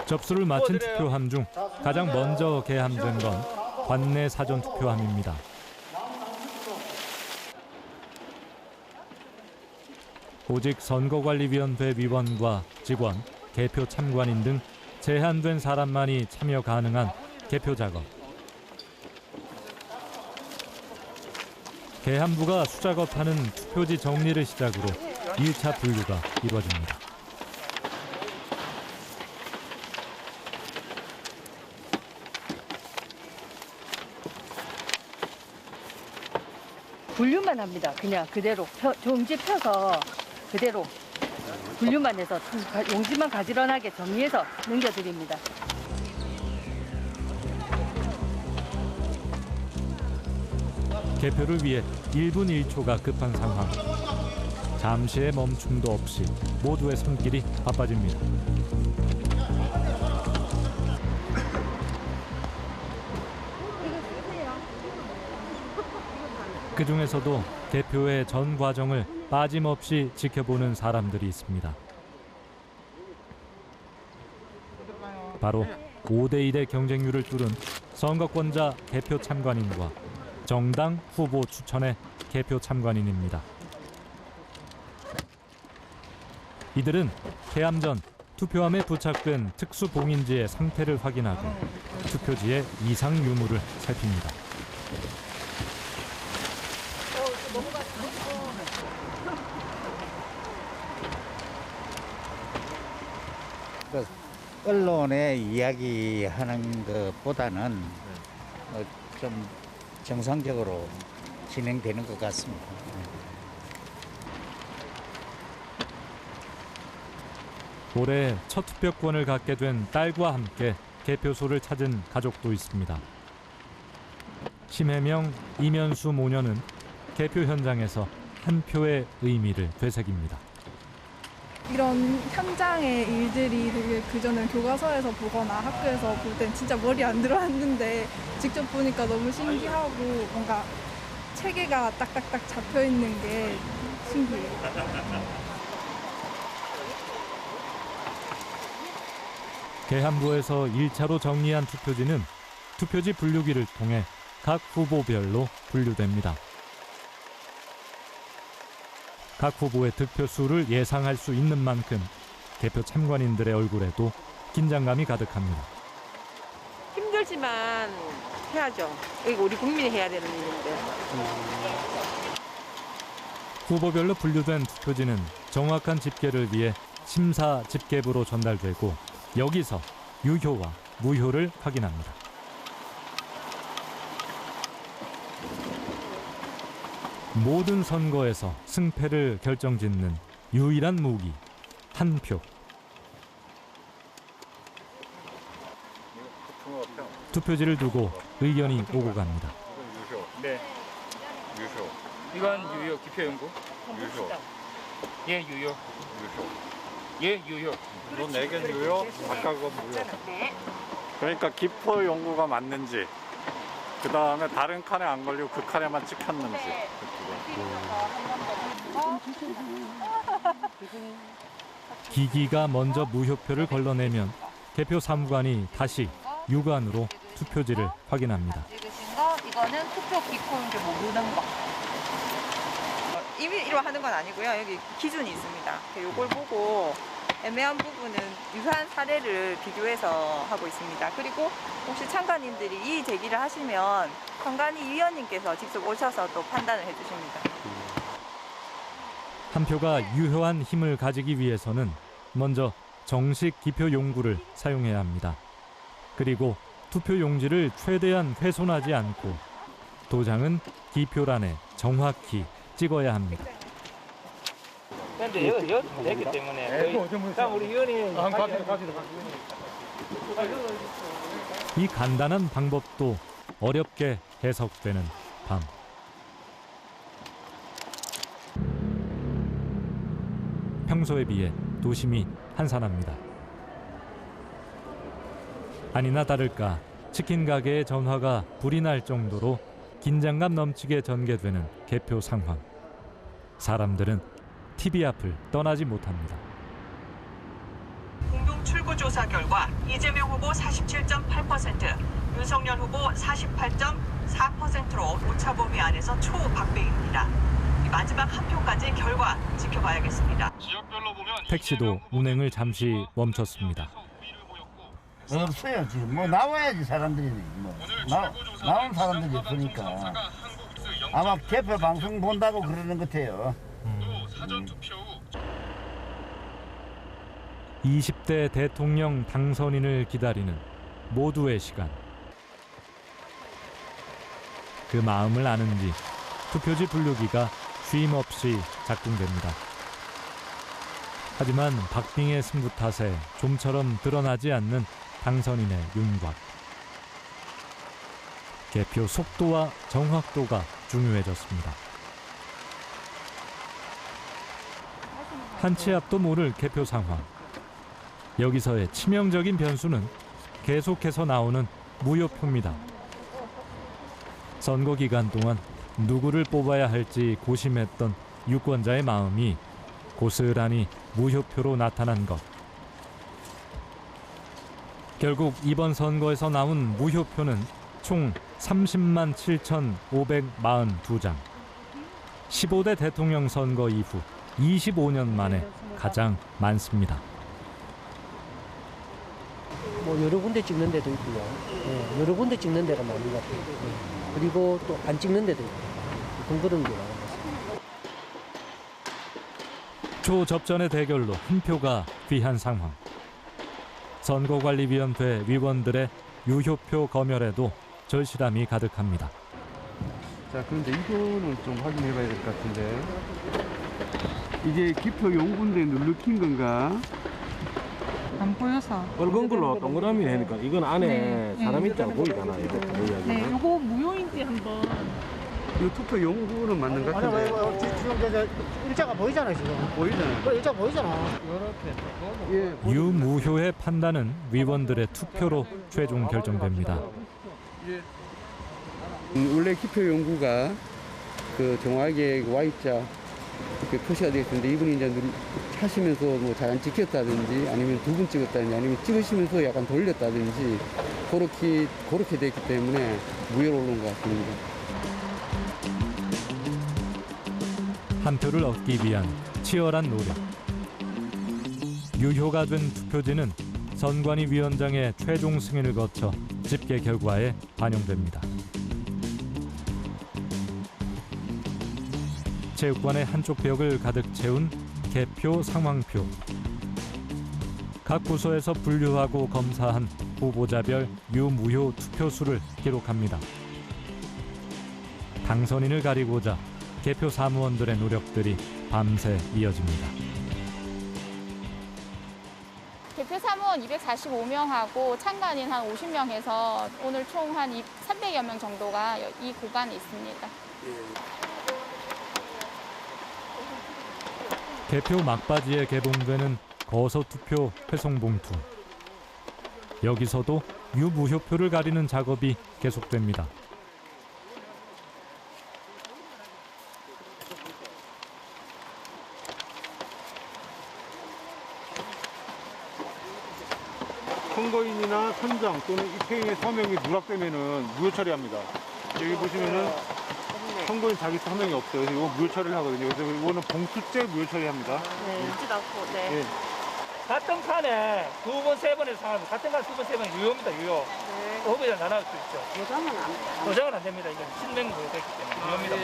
접수를 마친 투표함 중 가장 먼저 개함된 건 관내 사전 투표함입니다. 오직 선거관리위원회 위원과 직원, 개표 참관인 등 제한된 사람만이 참여 가능한 개표 작업. 개함부가 수작업하는 투표지 정리를 시작으로 1차 분류가 이루어집니다. 분류만 합니다. 그냥 그대로 종지 펴서 그대로 분류만 해서 용지만 가지런하게 정리해서 넘겨드립니다. 개표를 위해 1분 1초가 급한 상황. 잠시의 멈춤도 없이 모두의 손길이 바빠집니다. 그 중에서도 개표의 전 과정을 빠짐없이 지켜보는 사람들이 있습니다. 바로 5대1의 경쟁률을 뚫은 선거권자 개표 참관인과 정당 후보 추천의 개표 참관인입니다. 이들은 개함 전 투표함에 부착된 특수 봉인지의 상태를 확인하고 투표지의 이상 유무를 살핍니다. 언론에 이야기하는 것보다는 좀 정상적으로 진행되는 것 같습니다. 올해 첫 투표권을 갖게 된 딸과 함께 개표소를 찾은 가족도 있습니다. 심혜명, 이면수 모녀는 개표 현장에서 한 표의 의미를 되새깁니다. 이런 현장의 일들이 되게 그전에 교과서에서 보거나 학교에서 볼 땐 진짜 머리 안 들어왔는데 직접 보니까 너무 신기하고 뭔가 체계가 딱딱딱 잡혀 있는 게 신기해요. 개함부에서 1차로 정리한 투표지는 투표지 분류기를 통해 각 후보별로 분류됩니다. 각 후보의 득표수를 예상할 수 있는 만큼 개표 참관인들의 얼굴에도 긴장감이 가득합니다. 힘들지만 해야죠. 이거 우리 국민이 해야 되는 일인데. 후보별로 분류된 투표지는 정확한 집계를 위해 심사 집계부로 전달되고 여기서 유효와 무효를 확인합니다. 모든 선거에서 승패를 결정짓는 유일한 무기, 한 표. 투표지를 두고 의견이 오고 갑니다. 유효. 네. 유효. 이건 유효. 기표연구. 유효. 예, 유효. 유효. 예, 유효. 너 4개는 유효, 아까 그건 무효. 그러니까 기표 연구가 맞는지, 그 다음에 다른 칸에 안 걸리고 그 칸에만 찍혔는지. 기기가 먼저 무효표를 걸러내면 개표 사무관이 다시 유관으로 투표지를 확인합니다. 이거는 투표 기코인지 모르는 거. 임의로 하는 건 아니고요. 여기 기준이 있습니다. 이걸 보고 애매한 부분은 유사한 사례를 비교해서 하고 있습니다. 그리고 혹시 참관인들이 이의 제기를 하시면 선관위 위원님께서 직접 오셔서 또 판단을 해주십니다. 한 표가 유효한 힘을 가지기 위해서는 먼저 정식 기표 용구를 사용해야 합니다. 그리고 투표 용지를 최대한 훼손하지 않고 도장은 기표란에 정확히 찍어야 합니다. 근데 여기 됐기 때문에 일단 우리 위원이 이 간단한 방법도 어렵게 해석되는 밤. 평소에 비해 도심이 한산합니다. 아니나 다를까 치킨 가게의 전화가 불이 날 정도로 긴장감 넘치게 전개되는 개표 상황. 사람들은 TV 앞을 떠나지 못합니다. 공동 출구조사 결과 이재명 후보 47.8%, 윤석열 후보 48.4%로 오차범위 안에서 초박빙입니다. 마지막 한 표까지 결과 지켜봐야겠습니다. 택시도 운행을 잠시 멈췄습니다. 없어요. 지금 뭐 나와야지 사람들이 나온 사람들이 없으니까 아마 개표 방송 본다고 그러는 것 같아요. 20대 대통령 당선인을 기다리는 모두의 시간. 그 마음을 아는지 투표지 분류기가 쉼없이 작동됩니다. 하지만 박빙의 승부 탓에 좀처럼 드러나지 않는 당선인의 윤곽. 개표 속도와 정확도가 중요해졌습니다. 한 치 앞도 모를 개표 상황. 여기서의 치명적인 변수는 계속해서 나오는 무효표입니다. 선거 기간 동안 누구를 뽑아야 할지 고심했던 유권자의 마음이 고스란히 무효표로 나타난 것. 결국 이번 선거에서 나온 무효표는 총 30만 7,542장. 15대 대통령 선거 이후 25년 만에 가장 많습니다. 뭐 여러 군데 찍는 데도 있고요. 네, 여러 군데 찍는 데가 많은 것 같아요. 네. 그리고 또 안 찍는 데도 있고 그런 게 많은 것 같습니다. 초접전의 대결로 한 표가 귀한 상황. 선거관리위원회 위원들의 유효표 검열에도 절실함이 가득합니다. 자, 그런데 이거는 좀 확인해 봐야 될 것 같은데. 이게 기표 용군데 눌러킨 건가? 안 보여서. 붉은 걸로 동그라미 되니까 이건 안에 사람 있다고 보이잖아요. 네, 요거 무효인지 한번. 이 투표 용구는 맞는 것 같은데. 지금 일자가 보이잖아요, 지금. 보이잖아요. 일자 보이잖아. 예. 유무효의 판단은 위원들의 투표로 최종 결정됩니다. 원래 기표 용구가 그 정확하게 Y자 이렇게 표시가 되어 있는데 이분이 이제 하시면서 뭐 잘 안 찍혔다든지 아니면 두 분 찍었다든지 아니면 찍으시면서 약간 돌렸다든지 그렇게 됐기 때문에 무효로 오른 것 같습니다. 한 표를 얻기 위한 치열한 노력. 유효가 된 투표지는 선관위 위원장의 최종 승인을 거쳐 집계 결과에 반영됩니다. 체육관의 한쪽 벽을 가득 채운 개표 상황표. 각 부서에서 분류하고 검사한 후보자별 유무효 투표수를 기록합니다. 당선인을 가리고자 개표 사무원들의 노력들이 밤새 이어집니다. 개표 사무원 245명하고 참관인 한 50명 해서 오늘 총 한 300여 명 정도가 이 구간에 있습니다. 개표 막바지에 개봉되는 거소투표 회송봉투. 여기서도 유무효표를 가리는 작업이 계속됩니다. 선거인이나 선장 또는 입회인의 서명이 누락되면은 무효 처리합니다. 여기 보시면은 선거인 자기 서명이 없어요. 그래서 이거 무효 처리를 하거든요. 그래서 이거는 봉투째 무효 처리합니다. 네, 읽지도 않고. 네. 예. 같은 칸에 두 번, 세 번에서 상하면 같은 칸 두 번, 세 번 유효입니다. 유효. 네. 후보자 나눠 수 있죠. 도장은 안 됩니다. 이건 실명 무효됐기 때문에 무효입니다.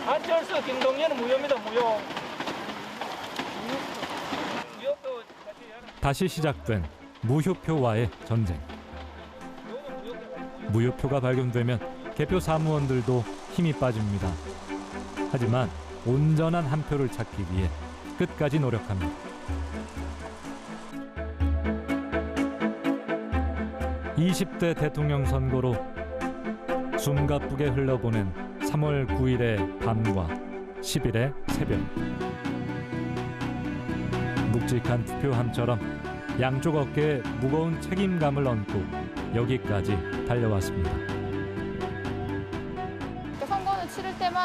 무효. 안철수, 김동연은 무효입니다. 무효. 다시 시작된 무효표와의 전쟁. 무효표가 발견되면 개표 사무원들도 힘이 빠집니다. 하지만 온전한 한 표를 찾기 위해 끝까지 노력합니다. (20대) 대통령 선거로 숨가쁘게 흘러보낸 3월 9일의 밤과 10일의 새벽. 묵직한 투표함처럼 양쪽 어깨에 무거운 책임감을 얹고 여기까지 달려왔습니다.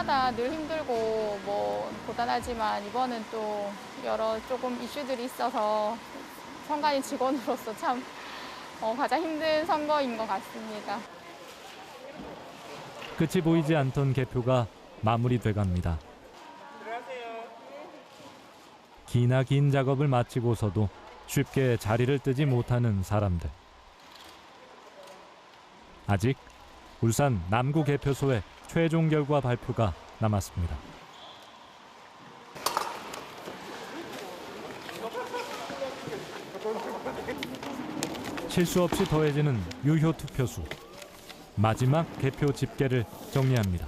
때마다 늘 힘들고 뭐 고단하지만 이번은 또 여러 조금 이슈들이 있어서 선관위 직원으로서 참 가장 힘든 선거인 것 같습니다. 끝이 보이지 않던 개표가 마무리돼갑니다. 기나긴 작업을 마치고서도 쉽게 자리를 뜨지 못하는 사람들. 아직 울산 남구 개표소의 최종 결과 발표가 남았습니다. 실수 없이 더해지는 유효 투표수. 마지막 개표 집계를 정리합니다.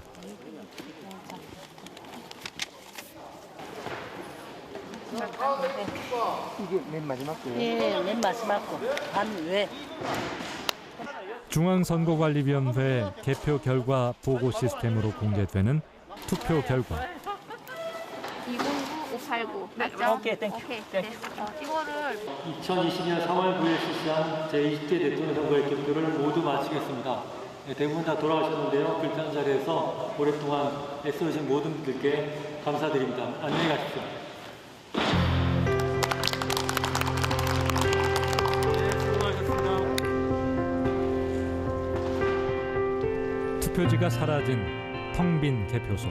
이게 맨 마지막 거예요? 예, 맨 마지막 거. 반외. 중앙선거관리위원회 개표 결과 보고 시스템으로 공개되는 투표 결과. 209589 맞죠? 오케이, 땡큐. 오케이, 네. 이거를 2020년 4월 9일 실시한 제20대 대통령 선거의 개표를 모두 마치겠습니다. 대부분 다 돌아가셨는데요. 불편 자리에서 오랫동안 애써주신 모든 분들께 감사드립니다. 안녕히 가십시오. 투표지가 사라진 텅 빈 개표소.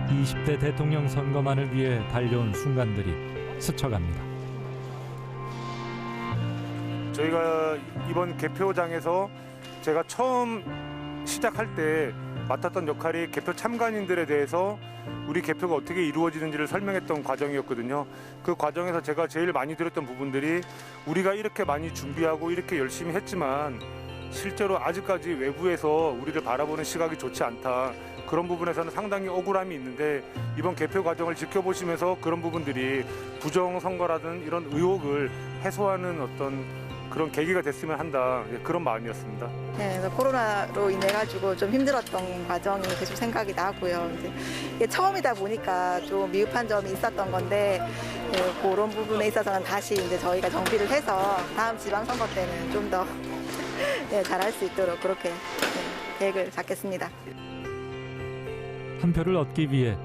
20대 대통령 선거만을 위해 달려온 순간들이 스쳐갑니다. 저희가 이번 개표장에서 제가 처음 시작할 때 맡았던 역할이 개표 참관인들에 대해서 우리 개표가 어떻게 이루어지는지를 설명했던 과정이었거든요. 그 과정에서 제가 제일 많이 들었던 부분들이 우리가 이렇게 많이 준비하고 이렇게 열심히 했지만 실제로 아직까지 외부에서 우리를 바라보는 시각이 좋지 않다. 그런 부분에서는 상당히 억울함이 있는데 이번 개표 과정을 지켜보시면서 그런 부분들이 부정선거라든 이런 의혹을 해소하는 어떤 그런 계기가 됐으면 한다. 그런 마음이었습니다. 네, 그래서 코로나로 인해 가지고 좀 힘들었던 과정이 계속 생각이 나고요. 이제 이게 처음이다 보니까 좀 미흡한 점이 있었던 건데 그런 부분에 있어서는 다시 이제 저희가 정비를 해서 다음 지방선거 때는 좀 더 잘할 수 있도록 그렇게 계획을 잡겠습니다. 한 표를 얻기 위해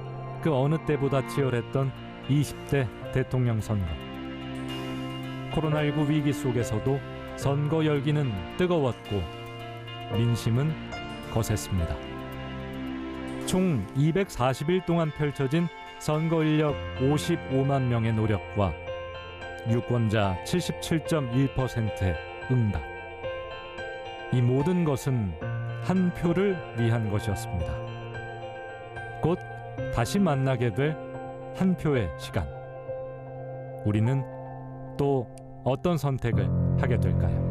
그 어느 때보다 치열했던 20대 대통령 선거. 코로나19 위기 속에서도 선거 열기는 뜨거웠고 민심은 거셌습니다. 총 240일 동안 펼쳐진 선거 인력 55만 명의 노력과 유권자 77.1%의 응답. 이 모든 것은 한 표를 위한 것이었습니다. 곧 다시 만나게 될 한 표의 시간. 우리는 또 어떤 선택을 하게 될까요?